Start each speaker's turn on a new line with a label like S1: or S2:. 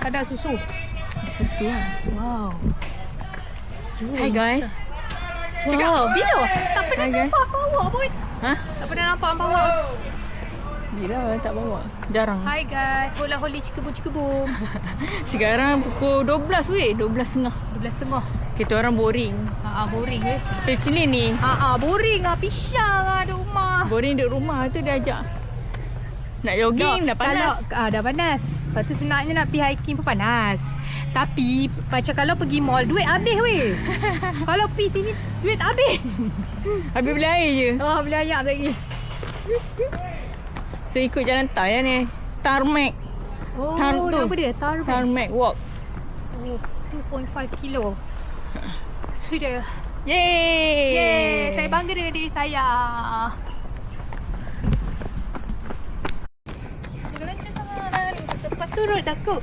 S1: ada susu.
S2: Susu lah.
S1: Wow.
S2: Hai guys.
S1: Wow, bila? Tak pernah
S2: Hi, guys.
S1: nampak bawa pun.
S2: Ha?
S1: Tak pernah nampak bawa.
S2: Bila tak bawa? Jarang.
S1: Hai guys, bola holi cikebum-cikebum.
S2: Sekarang pukul 12 weh. 12.30.
S1: 12.30.
S2: Kita orang boring.
S1: Boring eh.
S2: Especially ni.
S1: Boring pisang di rumah.
S2: Boring duduk rumah tu dia ajak. Nak jogging dah panas.
S1: Dah panas. Lepas tu sebenarnya nak pergi hiking pun panas. Tapi macam kalau pergi mall duit habis weh. Kalau pergi sini duit tak habis.
S2: Habis beli air je.
S1: Beli ayak lagi.
S2: So ikut jalan tayar ni. Tarmac.
S1: Apa dia?
S2: Tarmac walk.
S1: 2.5 kilo. Sudah.
S2: Yeay.
S1: Yeay. Saya bangga dengan diri saya. Jangan cepat turun aku.